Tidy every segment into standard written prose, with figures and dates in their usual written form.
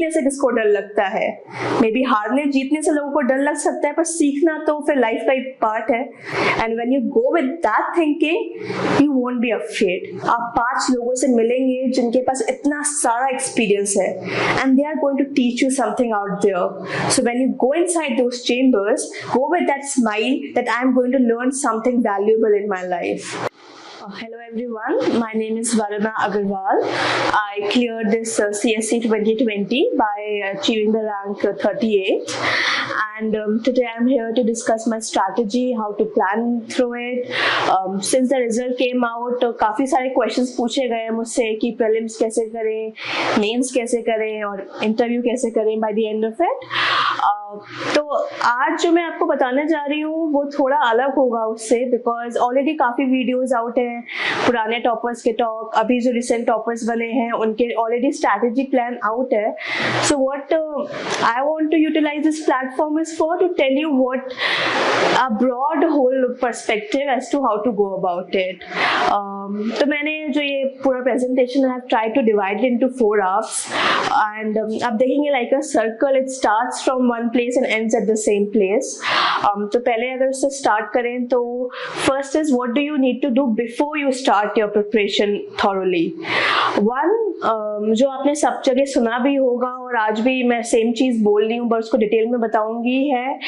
सीखने से किसको डर लगता है? मे बी हारने जीतने से लोगों को डर लग सकता है, पर सीखना तो फिर लाइफ का एक पार्ट है। And when you go with that thinking you won't be afraid. आप 5 लोगों से मिलेंगे जिनके पास इतना सारा एक्सपीरियंस है and they are going to teach you something out there. So when you go inside those chambers, go with that smile that I am going to learn something valuable in my life. Hello everyone, my name is Varuna Agarwal. I cleared this CSC 2020 by achieving the rank 38, and today I am here to discuss my strategy, how to plan through it. Since the result came out, काफ़ी सारे questions पूछे गए मुझसे कि prelims कैसे करें, mains कैसे करें और interview कैसे करें by the end of it. तो आज जो मैं आपको बताने जा रही हूँ वो थोड़ा अलग होगा उससे, बिकॉज ऑलरेडी काफ़ी वीडियोस आउट हैं, पुराने टॉपर्स के टॉक, अभी जो रिसेंट टॉपर्स बने हैं उनके ऑलरेडी स्ट्रैटेजिक प्लान आउट है. So what I want to utilise this platform is for to tell you what a broad whole perspective as to how to go about it. तो मैंने जो ये पूरा presentation I have tried to divide into 4 halfs, and आप देखेंगे like a circle, it starts from one place and ends at the same place. तो पहले अगर उससे स्टार्ट करें तो first is what do you need to do before you start your preparation thoroughly. One, जो आपने सब जगह सुना भी होगा और आज भी मैं सेम चीज बोल रही हूँ पर उसको डिटेल में बताऊंगी, है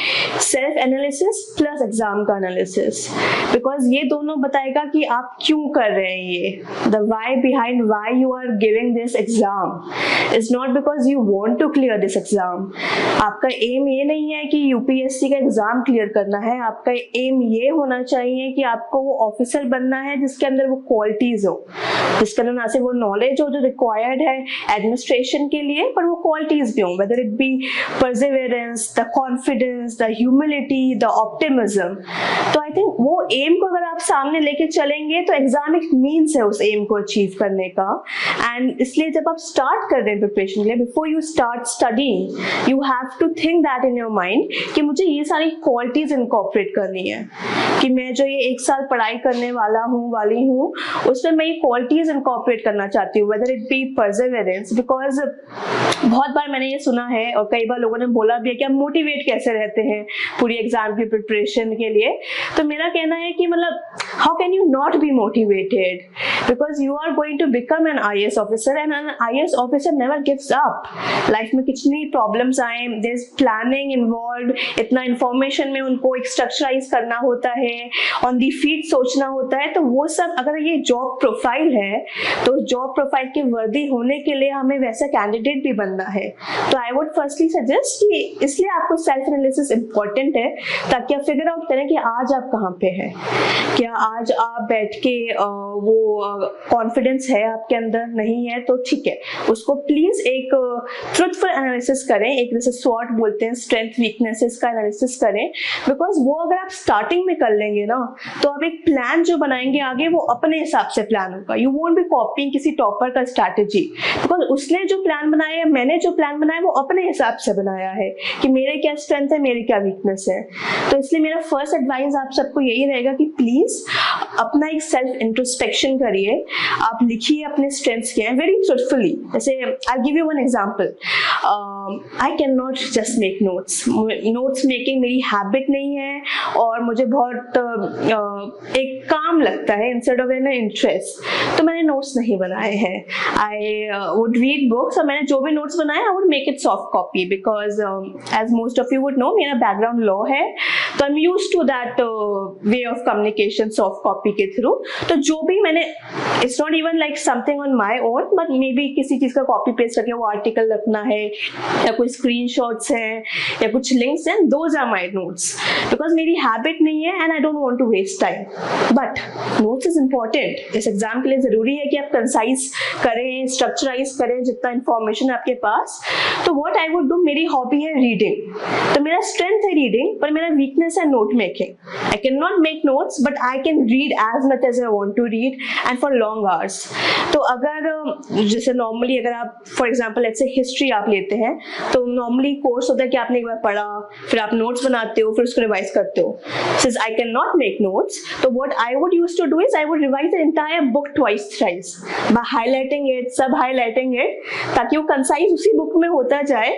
सेल्फ एनालिसिस प्लस एग्जाम का एनालिसिस. बिकॉज ये दोनों बताएगा कि आप क्यों कर रहे हैं ये. The why behind why you are giving this exam is not because you want to clear this exam. आपका एम ये नहीं है कि यूपीएससी का एग्जाम क्लियर करना है. आपका एम ये होना चाहिए कि आपको वो ऑफिसर बनना है जिसके अंदर वो क्वालिटीज हो, जिसके अंदर ना सिर्फ वो नॉलेज हो जो रिक्वायर्ड है एडमिनिस्ट्रेशन के लिए, पर वो क्वालिटीज भी हो, whether it be perseverance, the confidence, the humility, the optimism. तो आई थिंक वो एम को अगर आप सामने लेके चलेंगे तो एग्जाम एक मीन्स है उस एम को अचीव करने का. एंड इसलिए जब आप स्टार्ट कर रहे हैं प्रिपरेशन के लिए, before you start studying you have to think that in your mind कि मुझे ये सारी क्वालिटीज इनकॉर्पोरेट करनी है, कि मैं जो ये 1 साल पढ़ाई करने वाली हूँ उसमें मैं ये क्वालिटीज इनकॉर्पोरेट करना चाहती हूँ, whether it be perseverance. Because बहुत बार मैंने ये सुना है और कई बार लोगों ने बोला भी है कि आप मोटिवेट कैसे रहते हैं पूरी एग्जाम की प्रिपरेशन के लिए. तो मेरा कहना है कि मतलब how can you not be motivated, because you are going to become an IAS officer and an IAS officer never gives up. Life में कितनी प्रॉब्लम्स आए, देयर इज प्लानिंग इन्वॉल्व्ड, इतना इंफॉर्मेशन में उनको एक स्ट्रक्चराइज करना होता है, ऑन दी फीट सोचना होता है. तो वो सब अगर ये जॉब प्रोफाइल है तो जॉब प्रोफाइल के वर्दी होने के लिए हमें वैसा कैंडिडेट भी बनना है. तो आई वुड फर्स्टली सजेस्ट कि इसलिए आपको सेल्फ एनालिसिस इंपॉर्टेंट है, ताकि आप फिगर आउट करें कि आज आप कहाँ पे हैं. क्या आज आप बैठ के वो कॉन्फिडेंस है आपके अंदर, नहीं है तो ठीक है, उसको प्लीज एक ट्रुथफुल एनालिसिस करें, एक जैसे स्वॉट बोलते हैं स्ट्रेंथ वीकनेसेस का एनालिसिस करें. बिकॉज वो अगर आप स्टार्टिंग में कर लेंगे ना तो आप एक प्लान जो बनाएंगे आगे वो अपने हिसाब से प्लान होगा. यू वोंट बी कॉपिंग किसी टॉपर का स्ट्रैटेजी, बिकॉज उसने जो प्लान बनाया है, मैंने जो प्लान बनाया वो अपने हिसाब से बनाया है कि मेरे क्या स्ट्रेंथ है, मेरी क्या वीकनेस है. तो इसलिए मेरा फर्स्ट एडवाइस आप सबको यही रहेगा कि प्लीज अपना एक सेल्फ इंट्रोस्पेक्शन करिए. आप लिखिए अपने स्ट्रेंथ्स क्या हैं वेरी ट्रुथफुली. जैसे I give you one example, I can not just make notes making मेरी हैबिट नहीं है और मुझे बहुत एक काम लगता है इंस्टेड ऑफ एन इंटरेस्ट, तो मैंने नोट्स नहीं बनाए हैं. आई वुड रीड बुक्स और मैंने जो भी नोट्स बनाए I would make it soft copy, because as most of you would know मेरा बैकग्राउंड लॉ है, तो I am used to that way of communication soft copy के थ्रू. तो जो भी मैंने, it's not even like something on my own, but maybe किसी चीज का कॉपी पेस्ट करके वो आर्टिकल रखना है या कोई स्क्रीनशॉट्स हैं या कुछ लिंक्स हैं, those are my notes. Because मेरी हैबिट नहीं है and I don't want to waste time. But notes is important. इस एग्जाम के लिए जरूरी है कि आप कंसाइज करें, स्ट्रक्चराइज करें जितना इंफॉर्मेशन आपके पास. तो व्हाट आई वुड डू, मेरी हॉबी है रीडिंग, तो मेरा स्ट्रेंथ है रीडिंग, पर मेरा वीकनेस weakness है note making. I cannot make notes, but I can read as much as I want to read and for long hours. तो अगर जैसे नॉर्मली अगर आप for example let's say history आप लेते हैं तो नॉर्मली कोर्स होता है कि आपने एक बार पढ़ा, फिर आप नोट्स बनाते हो, फिर उसको रिवाइज करते हो. Since I cannot make notes, तो what I would used to do is I would revise the entire book twice, thrice by highlighting it, सब highlighting it, ताकि वो कंसाइज उसी बुक में होता जाए.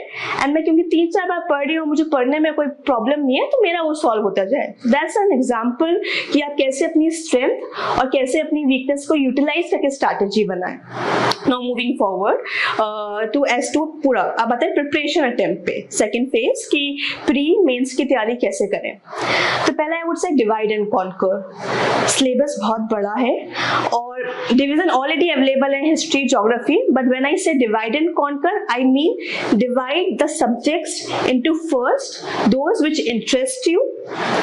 एंड मैं क्योंकि 3-4 बार पढ़ रही हूँ, मुझे पढ़ने में कोई प्रॉब्लम नहीं है, तो मेरा वो सॉल्व होता जाए. दैट्स एन एग्जाम्पल कि आप कैसे अपनी स्ट्रेंथ और कैसे अपनी वीकनेस को यूटिलाइज करके स्ट्रैटेजी बनाएं. Now moving forward to S2 पूरा. अब आता है प्रिपरेशन अटेम्प्ट पे सेकंड फेज की प्री मेंस की तैयारी कैसे करें. तो पहला I would say divide and conquer. Syllabus बहुत बड़ा है और डिवीजन ऑलरेडी अवेलेबल है history geography, but when I say divide and conquer I mean divide the subjects into first those which interest you,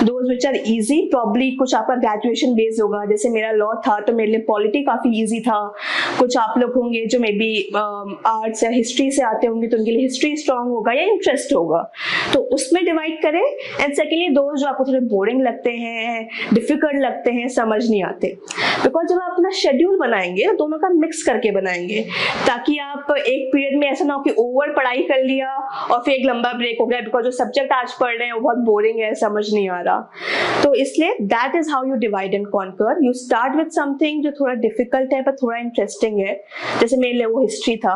those which are easy. Probably कुछ आपका graduation based होगा, जैसे मेरा लॉ था तो मेरे लिए पॉलिटी काफी इजी था. कुछ आप लोग होंगे जो मे बी आर्ट्स या हिस्ट्री से आते होंगे तो उनके लिए हिस्ट्री स्ट्रांग होगा या इंटरेस्ट होगा, तो उसमें डिवाइड करें. एंड सेकेंडली दोज जो आपको थोड़े बोरिंग लगते हैं, डिफिकल्ट लगते हैं, समझ नहीं आते, बिकॉज जब आप अपना शेड्यूल बनाएंगे तो दोनों का मिक्स करके बनाएंगे, ताकि आप एक पीरियड में ऐसा ना हो कि ओवर पढ़ाई कर लिया और फिर एक लंबा ब्रेक हो गया बिकॉज जो सब्जेक्ट आज पढ़ रहे हैं वो बहुत बोरिंग है, समझ नहीं आ रहा. तो इसलिए that is how you divide and conquer. You start with something जो थोड़ा डिफिकल्ट है पर थोड़ा इंटरेस्टिंग है. जैसे मेरे लिए वो हिस्ट्री था,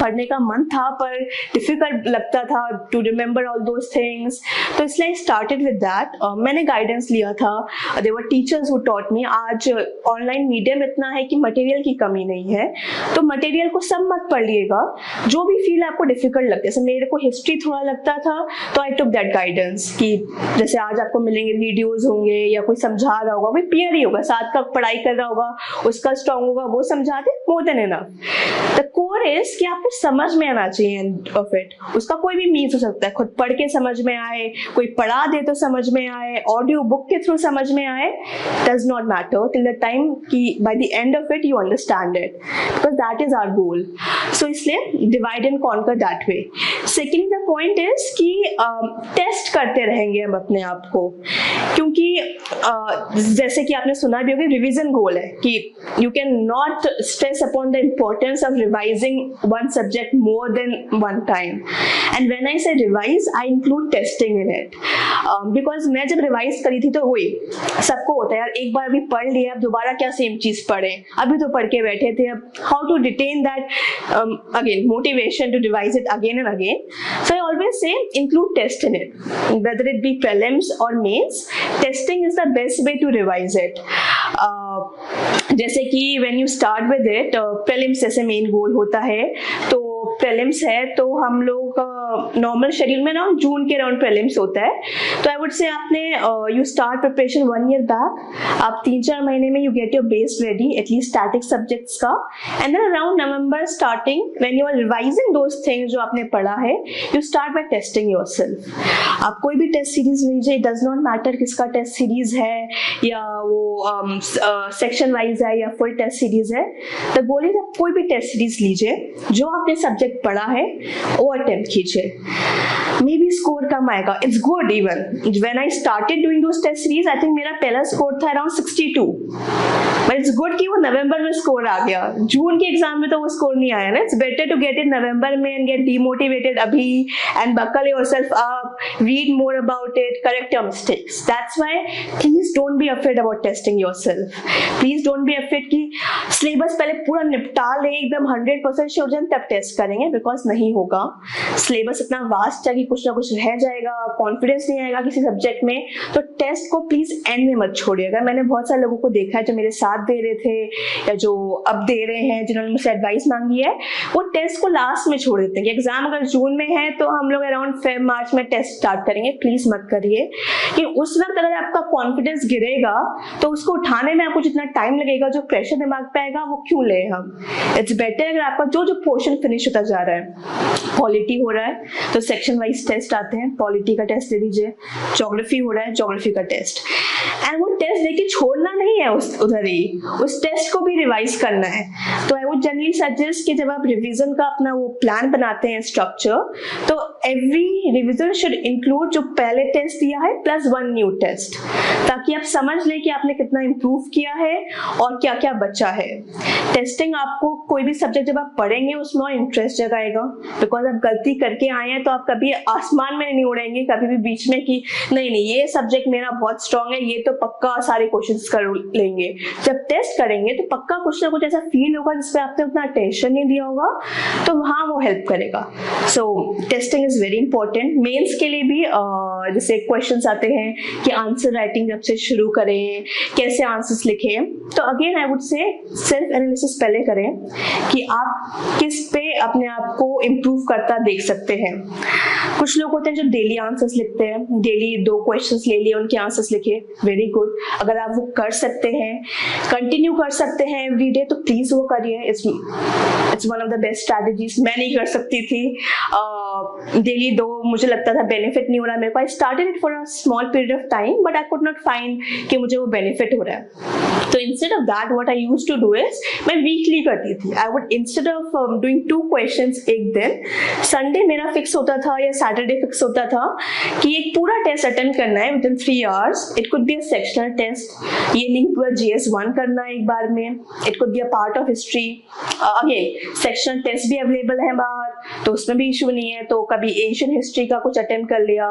पढ़ने का मन था पर डिफिकल्ट लगता था to remember all those things, तो इसलिए आई स्टार्टेड विद दैट. मैंने गाइडेंस लिया था, there were teachers who taught me. आज ऑनलाइन मीडियम इतना है कि मटेरियल की कमी नहीं है, तो मटेरियल को सब मत पढ़ लिएगा, जो भी फील आपको डिफिकल्ट लगता है. जैसे मेरे को हिस्ट्री थोड़ा लगता था तो आई टुक दैट गाइडेंस कि जैसे आज आपको मिलेंगे वीडियोस होंगे या कोई समझा रहा होगा, कोई पीयर ही होगा, साथ का पढ़ाई कर रहा होगा, उसका स्ट्रॉन्ग होगा, वो समझा दे, more than enough. The core is कि आपको समझ में आना चाहिए एंड ऑफ इट. उसका कोई भी मीन्स हो सकता है, खुद पढ़ के समझ में आए, कोई पढ़ा दे तो समझ में आए, ऑडियो बुक के थ्रू समझ में आए, does not matter till the time कि by the end of it you understand it, because that is our goal. So इसलिए divide and conquer that way. Second the point is कि test करते रहेंगे हम अपने आप को, क्योंकि जैसे कि आपने सुना भी होगा रिवीजन गोल है कि you can not stress upon the importance of revising one subject more than one time. And when I say revise I include testing in it, because मैं जब रिवाइज करी थी तो वही सबको होता है यार, एक बार अभी पढ़ लिया, अब दोबारा क्या सेम चीज पढ़े, अभी तो पढ़ के बैठे थे, अब how to retain that again motivation to revise it again and again. So I always say include test in it, whether it be prelims or mains, testing is the best way to revise it. जैसे कि when you start with it, prelims जैसे main goal होता है, तो prelims है तो हम लोग नॉर्मल शेड्यूल में ना जून के अराउंड प्रीलिम्स होता है. तो आई वुड से आपने you start preparation 1 year back, आप 3-4 महीने में you get your base ready at least static subjects का, and then around November starting when you are revising those things जो आपने पढ़ा है, you start by testing yourself. आप कोई भी टेस्ट सीरीज लीजिए, इट डज नॉट मैटर किसका टेस्ट सीरीज है या वो सेक्शन वाइज है या फुल टेस्ट सीरीज है. द गोल इज आप कोई भी टेस्ट सीरीज लीजिए, जो आपने सब्जेक्ट पढ़ा है वो अटेम्प्ट कीजिए. मे बी स्कोर कम आएगा, it's good. Even when I started doing those test series, I think मेरा पहला स्कोर था अराउंड 62, बट इट्स गुड कि वो नवंबर में स्कोर आ गया. जून के एग्जाम में तो वो स्कोर नहीं आया ना. It's better to get it नवंबर में एंड गेट डिमोटिवेटेड अभी and buckle yourself up, read more about it, correct your mistakes. That's why please don't be afraid about testing yourself. Please don't be afraid कि syllabus पहले पूरा निपटा लें, एकदम 100% sure जाएं तब टेस्ट करेंगे, बिकॉज नहीं होगा. सिलेबस इतना वास्ट है कि कुछ ना कुछ रह जाएगा, कॉन्फिडेंस नहीं आएगा किसी सब्जेक्ट में. तो टेस्ट को प्लीज एंड में मत छोड़िएगा. मैंने बहुत सारे लोगों को देखा है जो मेरे साथ दे रहे थे या जो अब दे रहे हैं, जिन्होंने मुझसे एडवाइस मांगी है, वो टेस्ट को लास्ट में छोड़ देते हैं कि एग्जाम अगर जून में है तो हम लोग अराउंड फेब मार्च में टेस्ट स्टार्ट करेंगे. प्लीज मत करिए कि उस वक्त अगर आपका कॉन्फिडेंस गिरेगा तो उसको उठाने में आपको जितना टाइम लगेगा, जो प्रेशर दिमाग पे आएगा, वो क्यों ले हम. इट्स बेटर अगर आपका जो पोर्शन फिनिश होता जा रहा है, पॉलिटी हो रहा है तो सेक्शन वाइज टेस्ट आते हैं, पॉलिटी का टेस्ट दे दीजिए. ज्योग्राफी हो रहा है, ज्योग्राफी का टेस्ट, एंड वो टेस्ट देके छोड़ना नहीं है उधर ही, उस टेस्ट को भी रिवाइज करना है. तो आई वुड जनरली सजेस्ट कि जब आप रिवीजन का अपना वो प्लान बनाते हैं स्ट्रक्चर, तो एवरी रिविजन शुड इंक्लूड जो पहले टेस्ट दिया है प्लस 1 न्यू टेस्ट, ताकि आप समझ लें कि आपने कितना इम्प्रूव किया है और क्या क्या बचा है। टेस्टिंग आपको कोई भी सब्जेक्ट जब आप पढ़ेंगे उसमें और इंटरेस्ट जगाएगा, बिकॉज आप गलती करके आए हैं तो आप कभी आसमान में नहीं उड़ेंगे कभी भी बीच में कि नहीं नहीं ये सब्जेक्ट मेरा बहुत स्ट्रांग है, ये तो पक्का सारे क्वेश्चंस कर लेंगे। जब टेस्ट करेंगे तो पक्का कुछ ना कुछ ऐसा फील होगा जिसपे आपने उतना अटेंशन नहीं दिया होगा, तो वहाँ वो हेल्प करेगा। So testing is very important. Mains के लिए भी जैसे क्वेश्चंस आते हैं कि आंसर राइटिंग जब से शुरू करें, कैसे आंसर्स लिखें, तो अगेन आई वुड से सेल्फ एनालिसिस पहले करें कि आप किस पे अपने आप को इम्प्रूव करता देख सकते हैं। कुछ लोग होते हैं जो डेली आंसर्स लिखते हैं, डेली 2 क्वेश्चंस ले लिए उनके आंसर्स लिखे, वेरी गुड। अगर आप वो कर सकते हैं, कंटिन्यू कर सकते हैं एवरीडे, तो प्लीज वो करिए। It's one of the best strategies. मैं नहीं कर सकती थी डेली 2, मुझे लगता था बेनिफिट नहीं हो रहा मेरे को। I started it for a small period of time but I could not find कि मुझे वो बेनिफिट हो रहा है। तो instead of that what I used to do is मैं वीकली करती थी। I would instead of doing 2 questions एक दिन, संडे मेरा फिक्स होता था या सैटरडे फिक्स होता था कि एक पूरा टेस्ट अटेम्प्ट करना है within 3 hours. It could be a sectional test, ये लिंक पूरा GS1 करना है एक बार में। It could be a part of history. Again sectional test भी अवेलेबल है बाहर, तो उसमें भी इशू नहीं है। तो कभी एशियन हिस्ट्री का कुछ अटेम्प्ट कर लिया,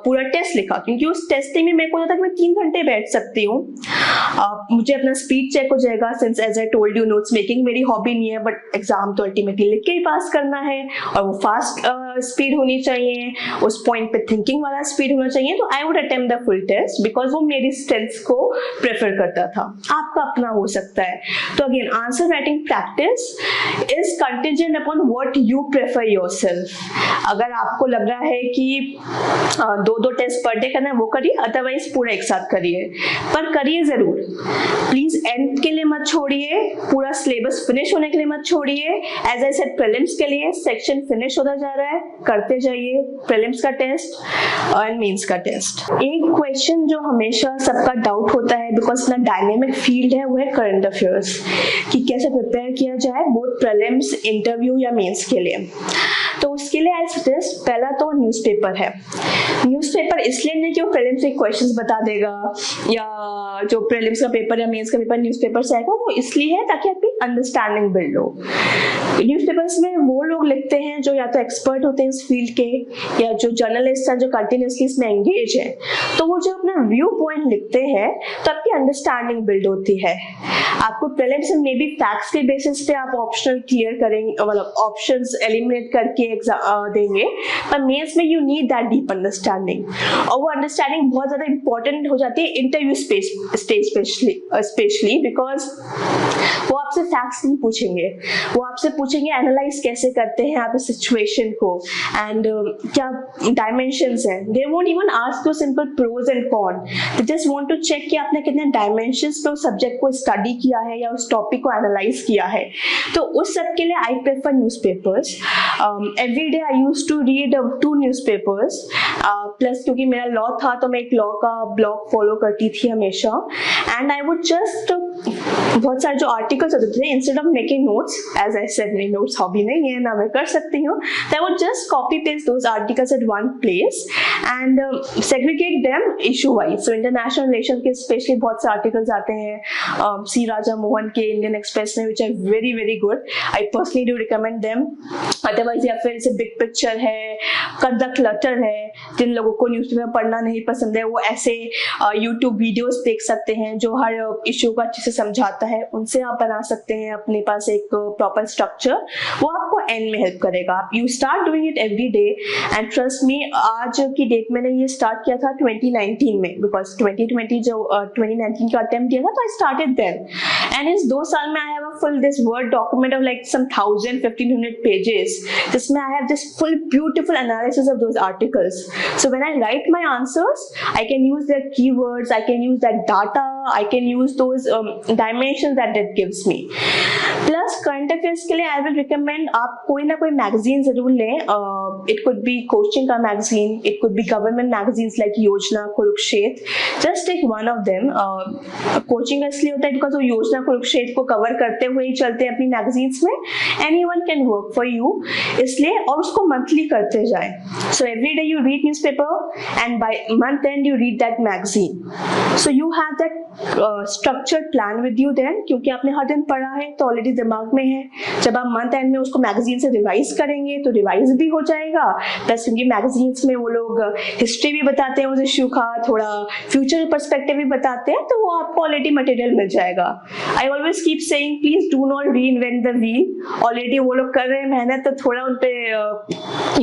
पूरा टेस्ट लिखा, क्योंकि उस टेस्टिंग में मेरे को होता था कि मैं 3 घंटे बैठ सकती हूँ। मुझे अपना स्पीड चेक हो जाएगा, since as I told you notes making मेरी हॉबी नहीं है, बट एग्जाम तो अल्टीमेटली लिख के ही पास करना है और वो फास्ट स्पीड होनी चाहिए, उस पॉइंट पे थिंकिंग वाला स्पीड होना चाहिए। तो I would attempt the full test because वो मेरी स्ट्रेंथ्स को प्रेफर करता था। आपका अपना हो सकता है। तो again answer writing practice is contingent upon what you prefer yourself. अगर आपको लग रहा है कि 2-2 टेस्ट पर डे करना है वो करिए, अदरवाइज पूरा एक साथ करिए, पर करिए जरूर। प्लीज एंड के लिए मत छोड़िए, पूरा सिलेबस फिनिश होने के लिए मत छोड़िए। एज आई सेड प्रीलिम्स के लिए सेक्शन फिनिश होता जा रहा है, करते जाइए प्रीलिम्स का टेस्ट एंड मेंस का टेस्ट। एक क्वेश्चन जो हमेशा सबका डाउट होता है बिकॉज इतना डायनेमिक फील्ड है वो है करंट अफेयर्स, कि कैसे प्रिपेयर किया जाए बोथ प्रीलिम्स, इंटरव्यू या मेंस के लिए। तो उसके लिए आई सजेस्ट पहला तो न्यूज़पेपर है। न्यूज़पेपर इसलिए नहीं कि वो प्रीलिम्स के क्वेश्चंस बता देगा या जो प्रीलिम्स का पेपर या मेंस का पेपर न्यूज़पेपर से आएगा, वो इसलिए है ताकि आपकी अंडरस्टैंडिंग बिल्ड हो। न्यूज़पेपर्स में वो लोग लिखते हैं जो या तो एक्सपर्ट होते हैं इस फील्ड के या जो जर्नलिस्ट हैं जो कंटिन्यूसली इसमें एंगेज है। तो वो जो अपना व्यू पॉइंट लिखते हैं तो आपकी अंडरस्टैंडिंग बिल्ड होती है। आपको प्रीलिम्स में भी फैक्ट्स के बेसिस पे आप ऑप्शनल क्लियर करेंगे, मतलब ऑप्शंस एलिमिनेट करके देंगे, पर मेंस में you need that deep understanding, और वो अंडरस्टैंडिंग बहुत ज्यादा इंपॉर्टेंट हो जाती है इंटरव्यू स्टेज स्पेशली बिकॉज वो आपसे फैक्ट्स नहीं पूछेंगे, वो आपसे पूछेंगे एनालाइज कैसे करते हैं आप इस सिचुएशन को एंड क्या डायमेंशंस हैं। They won't even ask you simple pros and con, they just want to check कि आपने कितने डायमेंशंस पे उस सब्जेक्ट को स्टडी किया है या उस टॉपिक को एनालाइज किया है। तो उस सब के लिए I prefer newspapers. Every day I used to read 2 newspapers, plus क्योंकि मेरा लॉ था तो मैं एक लॉ का ब्लॉग फॉलो करती थी हमेशा, एंड आई वुड जस्ट बहुत सारे जो आर्टिकल्स होते थे, instead of making notes, as I said मेरी नोट्स हॉबी नहीं है ना मैं कर सकती हूँ, तो I would just copy paste those articles at one place and segregate them issue wise. So international relation के स्पेशली बहुत से आर्टिकल्स आते हैं सी राजा मोहन के इंडियन एक्सप्रेस में, which are very very good. I personally do recommend them. Otherwise या फिर जैसे बिग पिक्चर है, द क्लटर है, जिन लोगों को न्यूज़पेपर पढ़ना नहीं पसंद है वो ऐसे यूट्यूब वीडियोस देख सकते हैं जो हर इशू को अच्छे से समझाता है, उनसे आप बना सकते हैं अपने पास एक प्रॉपर स्ट्रक्चर, वो आपको एंड में हेल्प करेगा। You start doing it every day and trust me, आज की डेट मैंने ये स्टार्ट किया था 2019 में, बिकॉज 2020 जो 2019 का अटेम्प्ट दिया था तो आई स्टार्टेड देन, एंड इस 2 साल में I have a full this word document of like some 1000-1500 pages, जिसमें I have this full beautiful analysis of those articles. So when I write my answers I can use their keywords, I can use that data, I can use those dimensions that it gives me. Plus current affairs के लिए I will recommend आप कोई ना कोई magazine जरूर लें। It could be coaching का magazine, it could be government magazines like योजना, Kurukshetra, just take one of them. Coaching इसलिए होता है बिकॉज वो योजना कुरुक्षेत्र को कवर करता करते हुए ही चलते हैं अपनी मैगजीन्स में, anyone can work for you, इसलिए, और उसको मंथली करते जाएं. So every day you read newspaper and by month end you read that magazine. So you have that structured plan with you then, क्योंकि आपने हर दिन पढ़ा है तो ऑलरेडी दिमाग में है. जब आप मंथ एंड में उसको मैगजीन से रिवाइज करेंगे तो रिवाइज भी हो जाएगा, प्लस क्योंकि मैगजीन्स में वो लोग हिस्ट्री भी बताते हैं उस इश्यू का, थोड़ा फ्यूचर पर्सपेक्टिव भी बताते हैं, तो वो आपको ऑलरेडी मटेरियल मिल जाएगा. I always keep saying please do not री इन्वेंट द व्हील. ऑलरेडी वो लोग कर रहे हैं मेहनत, तो थोड़ा उन पे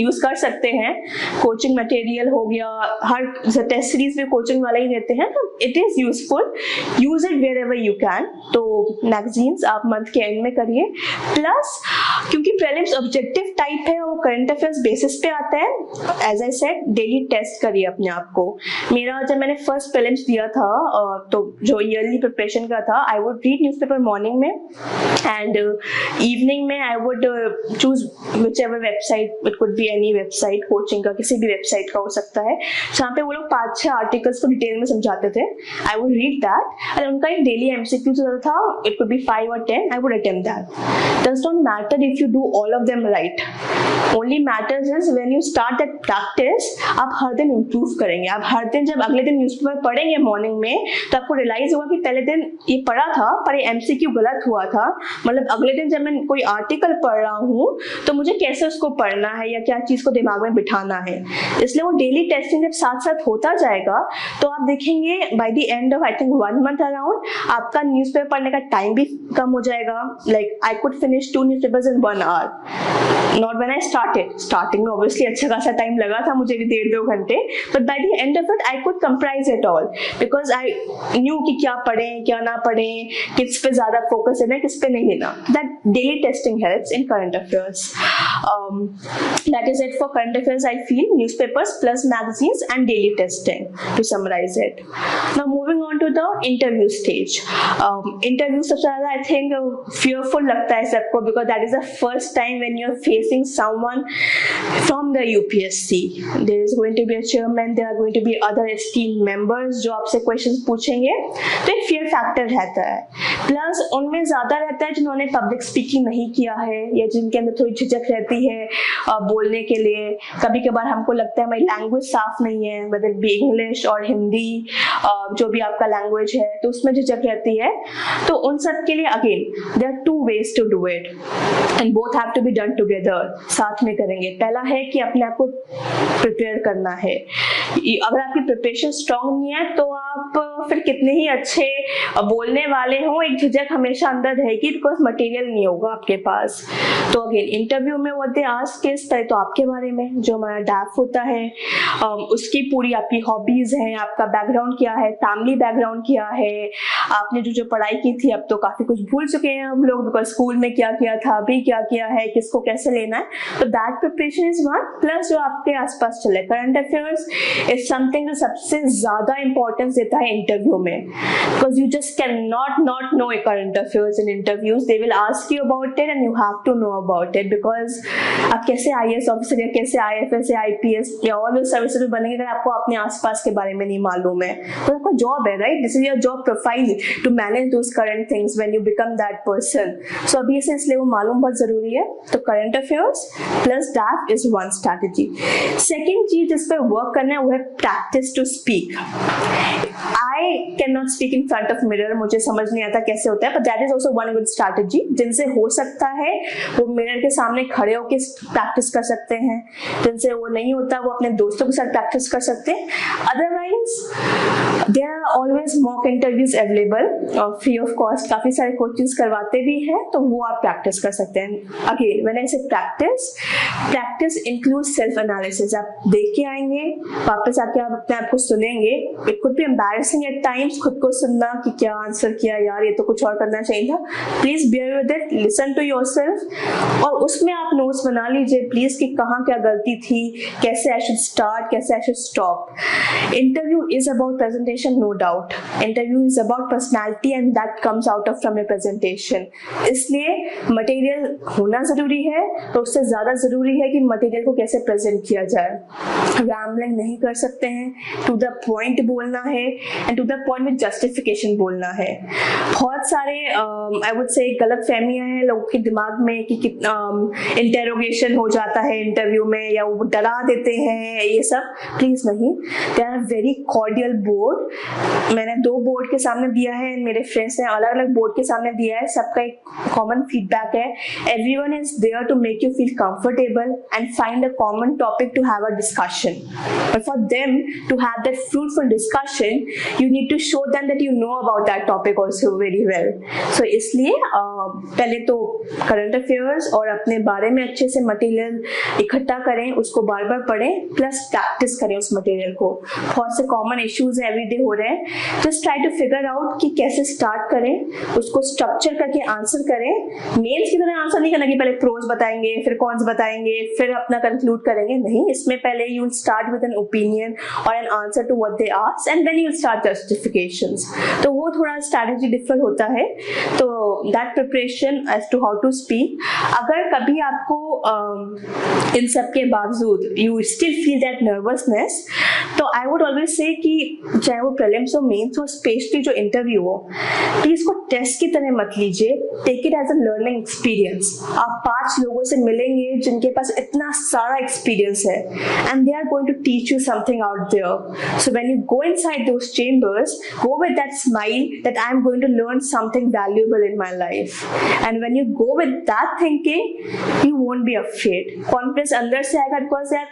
यूज कर सकते हैं. कोचिंग मटेरियल हो गया, हर टेस्ट सीरीज में कोचिंग वाला ही देते हैं, तो it is useful. Use it wherever you can. तो मैगजीन्स आप मंथ के एंड में करिए. प्लस क्योंकि प्रीलिम्स ऑब्जेक्टिव टाइप है, वो करंट अफेयर्स बेसिस पे आता है, as I said daily test करिए अपने आप को. मेरा जब मैंने फर्स्ट प्रीलिम्स दिया था तो जो ईयरली प्रिपरेशन का था, I would read newspaper morning में एंड इवनिंग में I would choose which ever website, it could be any website, coaching का किसी भी वेबसाइट का हो सकता है, जहाँ पे वो लोग 5-6 आर्टिकल्स को डिटेल में समझाते थे. I would read that and उनका एक डेली एमसीक्यू था, it could B 5 or 10, I would attempt that. Does not matter if you do all of them right, only matters is when you start that practice. आप हर दिन improve करेंगे. आप हर दिन जब अगले दिन न्यूज़पेपर पढ़ेंगे मॉर्निंग में, तो आपको रियलाइज होगा कि पहले दिन ये पढ़ा था पर ये एमसीक्यू गलत हुआ था. मतलब अगले दिन जब मैं कोई आर्टिकल पढ़ रहा हूँ तो मुझे कैसे उसको पढ़ना है या क्या चीज को दिमाग में बिठाना है. इसलिए वो डेली टेस्टिंग जब साथ साथ होता जाएगा तो आप देखेंगे bye the end of I think 1 month around आपका न्यूज़पेपर पढ़ने का टाइम भी कम हो जाएगा. Like I could finish 2 newspapers in 1 hour. Not when I started. Starting में obviously अच्छा खासा टाइम लगा था मुझे भी 1.5-2 घंटे, but by the end of it I could comprise it all because I knew कि क्या पढ़ें क्या ना पढ़ें, किस पे ज़्यादा फोकस देना है किस पे नहीं देना. That daily testing helps in current affairs. That is it for current affairs. I feel newspapers plus magazines and daily testing to summarize it. Now moving on to the interview stage. Interview सबसे ज़्यादा I think fearful लगता है सबको because that is the first time when you're facing someone from the UPSC. There is going to be a chairman, there are going to be other esteemed members जो आपसे questions पूछेंगे, तो एक fear factor रहता है. Plus उनमें ज़्यादा रहता है जिन्होंने public speaking नहीं किया है या जिनके अंदर थोड़ी झिझक रहती है बोलने के लिए. कभी कभार हमको लगता है हमारी लैंग्वेज साफ नहीं है, whether it be English और हिंदी, जो भी आपका लैंग्वेज है तो उसमें झिझक रहती है. तो उन सब के लिए again there are 2 ways to do it and both have to be done together. साथ में करेंगे. पहला है कि अपने आप को प्रिपेयर करना है. अगर आपकी प्रिपरेशन स्ट्रांग नहीं है तो आप फिर कितने ही अच्छे बोलने वाले हो, एक झिझक हमेशा अंदर रहेगी बिकॉज मटेरियल नहीं होगा आपके पास. तो अगेन इंटरव्यू में व्हाट दे आस्क इज पहले तो आपके बारे में, जो हमारा डैफ होता है उसकी पूरी आपकी हॉबीज हैं, आपका बैकग्राउंड क्या है, फैमिली बैकग्राउंड क्या है, आपने जो पढ़ाई की थी अब तो काफी कुछ भूल चुके हैं हम लोग बिकॉज स्कूल में क्या किया था, अभी क्या किया है, किसको कैसे लेना है. तो that preparation is one. Plus जो आपके आसपास चले, करंट अफेयर्स इज समथिंग जो सबसे ज्यादा इंपॉर्टेंस देता है इंटरव्यू में because you just can not know a current affairs in interviews. They will ask you about it and you have to know about it because आप कैसे IAS officer या कैसे IFS या IPS या और सर्विसेज में बनेंगे अगर आपको अपने आसपास के बारे में नहीं मालूम है. तो आपका जॉब है, right? This is your job profile to manage those current things when you become that person. So अभी से इसलिए वो मालूम बहुत जरूरी है. तो current affairs plus that is one strategy. Second चीज जिस पर वर्क करना है वो है practice to speak. I can not speak in front of mirror, मुझे समझ नहीं आता कैसे होता है, but that is also one good strategy. जिनसे हो सकता है वो मिरर के सामने खड़े होकर प्रैक्टिस कर सकते हैं, जिनसे वो नहीं होता वो अपने दोस्तों के साथ प्रैक्टिस कर सकते हैं. Otherwise there are always mock interviews available और फ्री ऑफ कॉस्ट, काफी सारे कोचिंग्स करवाते भी हैं, तो वो आप प्रैक्टिस कर सकते हैं. अगेन व्हेन आई से प्रैक्टिस इंक्लूड्स सेल्फ एनालिसिस. आप देख के आएंगे, वापस आके आप अपने आप को सुनेंगे. It could be embarrassing at times खुद को सुनना कि क्या आंसर किया यार, ये तो कुछ और करना चाहिए था. Please bear with it, listen to yourself और उसमें आप नोट्स बना लीजिए प्लीज कि कहाँ क्या गलती थी, कैसे आई शुड स्टार्ट, कैसे I should stop. Interview is about presentation, no doubt. Interview is about personality and that comes out of from a presentation. इसलिए मटेरियल होना जरूरी है, तो उससे ज्यादा जरूरी है कि मटेरियल को कैसे प्रेजेंट किया जाए. रैम्बलिंग नहीं कर सकते हैं, टू द पॉइंट बोलना है. And to the point with justification बोलना है। बहुत सारे आई वुड से गलत फहमियां हैं लोगों के दिमाग में कि इंटेरोगेशन हो जाता है इंटरव्यू में या वो डरा देते हैं, ये सब प्लीज नहीं। They are very cordial board. मैंने 2 बोर्ड के सामने दिया है, मेरे फ्रेंड्स ने अलग अलग बोर्ड के सामने दिया है, सबका एक कॉमन फीडबैक है। Everyone is there to make you feel comfortable and find a common topic to have a discussion, but for them to have that fruitful discussion you need to show them that you know about that topic also very well. So इसलिए पहले तो current affairs और अपने बारे में अच्छे से material इकट्ठा करें, उसको बार बार पढ़ें, प्लस प्रैक्टिस करें उस मटेरियल को। बहुत से कॉमन इश्यूज एवरीडे हो रहे हैं, just try to figure out कि कैसे स्टार्ट करें, उसको स्ट्रक्चर करके आंसर करें। मेंस की तरह आंसर नहीं करना कि पहले प्रोज बताएंगे फिर कॉन्स बताएंगे फिर अपना कंक्लूड करेंगे, नहीं। इसमें पहले you will start with an opinion और an answer to what they ask and then you will start justifications. तो वो थोड़ा स्ट्रैटेजी डिफर होता है। तो that preparation as to how to speak. अगर कभी आपको इन सब के बावजूद you still feel that nervousness, तो आई वुड ऑलवेज से कि चाहे वो प्रीलिम्स हो, मेंस हो, स्पेशली जो इंटरव्यू हो, प्लीज इसको टेस्ट की तरह मत लीजिए, take it as a learning experience. आप 5 लोगों से मिलेंगे जिनके पास इतना सारा एक्सपीरियंस है and they are going to teach you something out there. So when you go inside those chambers, go with that smile that I am going to learn something valuable in my life, and when you go with that thinking you won't be afraid. Confidence अंदर से आएगा, because यार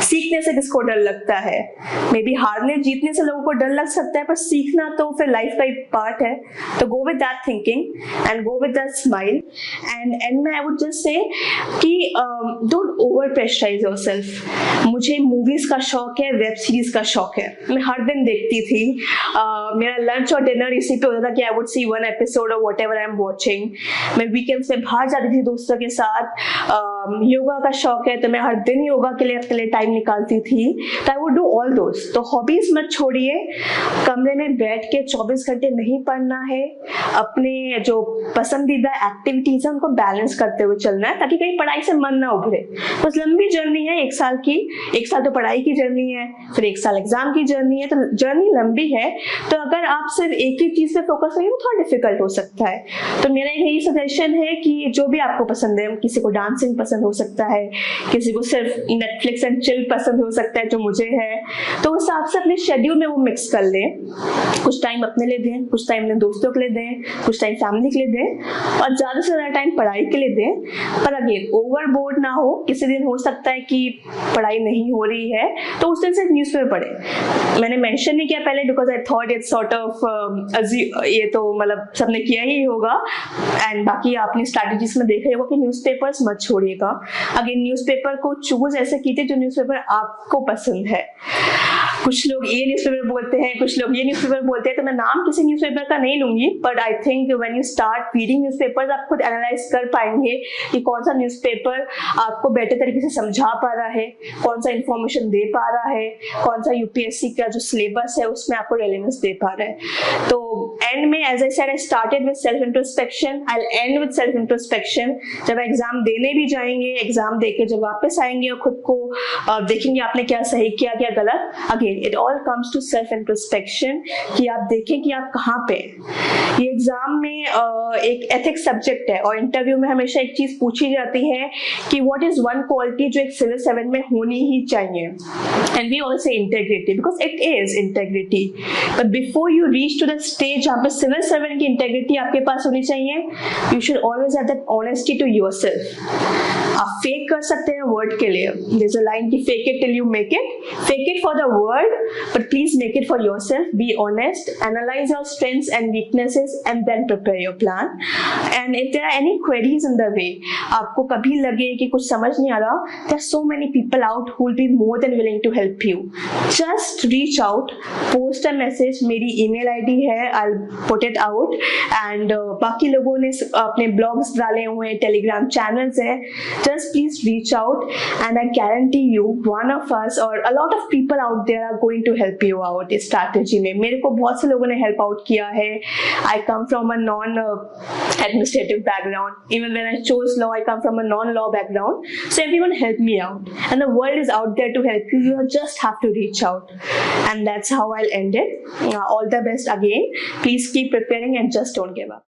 सीखने से किसको डर लगता है? मे बी हारने जीतने से लोगों को डर लग सकता है, पर सीखना तो फिर लाइफ का एक पार्ट है। तो गो with that thinking and go with that smile. And and में आई वुड जस्ट से कि डोंट ओवर प्रेशराइज योरसेल्फ। मुझे मूवीज का शौक है, वेब सीरीज का शौक है, मैं हर दिन देखती थी। मेरा लंच और डिनर इसी पे होता था कि आई वुड सी 1 एपिसोड और व्हाटएवर आई एम वाचिंग। मैं वीकेंड्स में बाहर जाती थी दोस्तों के साथ। योगा का शौक है तो मैं हर दिन योगा के लिए टाइम निकालती थी। तो I would do all those. तो हॉबीज मत छोड़िए, कमरे में बैठ के 24 घंटे नहीं पढ़ना है, अपने जो पसंदीदा एक्टिविटीज है उनको बैलेंस करते हुए चलना है, ताकि कहीं पढ़ाई से मन ना उभरे। तो लंबी जर्नी है 1 साल की, 1 साल तो पढ़ाई की जर्नी है, फिर 1 साल एग्जाम की जर्नी है, तो जर्नी लंबी है। तो अगर आप सिर्फ एक ही चीज पे फोकस करें तो थोड़ा डिफिकल्ट हो सकता है। तो मेरा यही सजेशन है कि जो भी आपको पसंद है, किसी को डांसिंग पसंद हो सकता है, किसी को सिर्फ नेटफ्लिक्स एंड चिल पसंद हो सकता है जो मुझे है, तो उस हिसाब से अपने शेड्यूल में वो मिक्स कर लें। कुछ टाइम अपने लिए दें, कुछ टाइम अपने दोस्तों के लिए दें, कुछ टाइम फैमिली के लिए दें, और ज्यादा से ज्यादा टाइम पढ़ाई के लिए दें। पर अगेन ओवरबोर्ड ना हो। किसी दिन हो सकता है कि पढ़ाई नहीं हो रही है, तो उस दिन सिर्फ न्यूज़पेपर पढ़ें। मैंने मेंशन नहीं किया पहले, because I thought it's sort of ये तो मतलब सबने किया ही होगा, एंड बाकी आपने स्ट्रैटेजीज में देखा होगा कि न्यूज़पेपर्स मत छोड़िएगा। अगेन न्यूज़पेपर को चूज ऐसे कीजिए जो न्यूज़पेपर आपको पसंद है। कुछ लोग ये न्यूज़पेपर बोलते हैं, कुछ लोग ये न्यूज़पेपर बोलते हैं, तो मैं नाम किसी न्यूज़पेपर का नहीं लूंगी, but I think when you start reading newspapers आप खुद एनालाइज कर पाएंगे कि कौन सा न्यूज़पेपर आपको बेटर तरीके से समझा पा रहा है, कौन सा इंफॉर्मेशन दे पा रहा है, कौन सा यूपीएससी का जो सिलेबस है उसमें आपको रेलेवेंस दे पा रहा है। तो एंड में as I said, I started with self introspection, I will end with self introspection. जब एग्जाम देने भी जाएंगे, एग्जाम देके जब वापस आएंगे और खुद को देखेंगे आपने क्या सही किया क्या गलत, again it all comes to self introspection, कि आप देखें कि आप कहाँ पे। ये एग्जाम में एक एथिक्स सब्जेक्ट है, और इंटरव्यू में हमेशा एक चीज पूछी जाती है कि व्हाट इज वन क्वालिटी जो एक सिविल सर्वेंट में होनी ही चाहिए, and we all say integrity, because it is integrity. But before you reach to the stage जहाँ पे सिविल सर्वेंट की इंटेग्रिटी आपके पास होनी चाहिए, you should always have that honesty to yourself. आप फेक कर सकते हैं वर्ड के लिए, देयर इज अ लाइन कि fake it till you make it, fake it for the word but please make it for yourself. Be honest, analyze your strengths and weaknesses, and then prepare your plan. And if there are any queries in the way, आपको कभी लगे कि कुछ समझ नहीं आ रहा, there are so many people out who will be more than willing to help you. Just reach out, post a message. मेरी email ID है, I'll put it out. And बाकी लोगों ने अपने blogs डाले हुए हैं, telegram channels हैं, just please reach out, and I guarantee you one of us or a lot of people out there are are going to help you out इस strategy में. मेरे को बहुत से लोगों ने help out किया है. I come from a non-administrative background. Even when I chose law, I come from a non-law background. So everyone helped me out. And the world is out there to help you. You just have to reach out. And that's how I'll end it. All the best again. Please keep preparing and just don't give up.